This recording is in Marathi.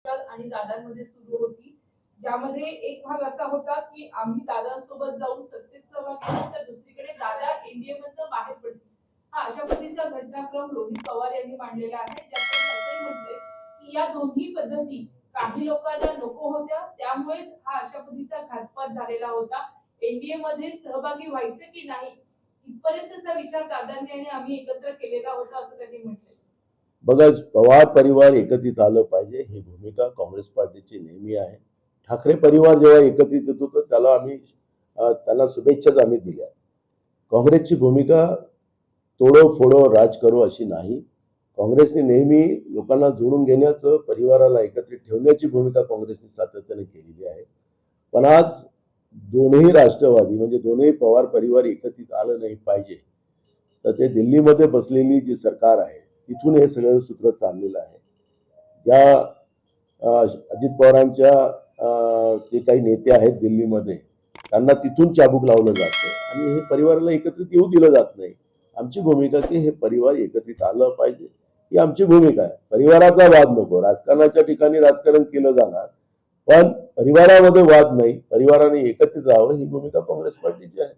आणि दादांमध्ये सुरू होती, ज्यामध्ये एक भाग असा होता की आम्ही दादांसोबत जाऊन सत्तेत सहभागी होऊ, तर दुसरीकडे दादा एनडीएमधनं बाहेर पडतील. हा अशा पद्धतीचा घटनाक्रम रोहित पवार यांनी मांडलेला आहे. ज्यात असंही म्हटलंय की या दोन्ही पद्धती काही लोकांना नको होत्या, त्यामुळेच हा अशा पद्धतीचा घातपात झालेला होता. एनडीए मध्ये सहभागी व्हायचं की नाही इथपर्यंतचा विचार दादांनी आणि आम्ही एकत्र केलेला होता असं त्यांनी म्हटलंय. बघा, पवार परिवार एकत्रित आलं पाहिजे ही भूमिका काँग्रेस पार्टीची नेहमी आहे. ठाकरे परिवार जेव्हा एकत्रित येतो तर त्याला आम्ही त्यांना शुभेच्छाच आम्ही दिल्या. काँग्रेसची भूमिका तोडो फोडो राज करो अशी नाही. काँग्रेसने नेहमी लोकांना जोडून घेण्याचं, परिवाराला एकत्रित ठेवण्याची भूमिका काँग्रेसने सातत्याने केलेली आहे. पण आज दोन्ही राष्ट्रवादी म्हणजे दोन्ही पवार परिवार एकत्रित आलं नाही पाहिजे, तर ते दिल्लीमध्ये बसलेली जी सरकार आहे तिथून हे सगळं सूत्र चाललेलं आहे. ज्या अजित पवारांच्या जे काही नेते आहेत दिल्लीमध्ये त्यांना तिथून चाबूक लावलं जातं आणि हे परिवाराला एकत्रित येऊ दिलं जात नाही. आमची भूमिका की हे परिवार एकत्रित आलं पाहिजे ही आमची भूमिका आहे. परिवाराचा वाद नको, राजकारणाच्या ठिकाणी राजकारण केलं जाणार, पण परिवारामध्ये वाद नाही, परिवाराने एकत्रित राहावं ही भूमिका काँग्रेस पार्टीची आहे.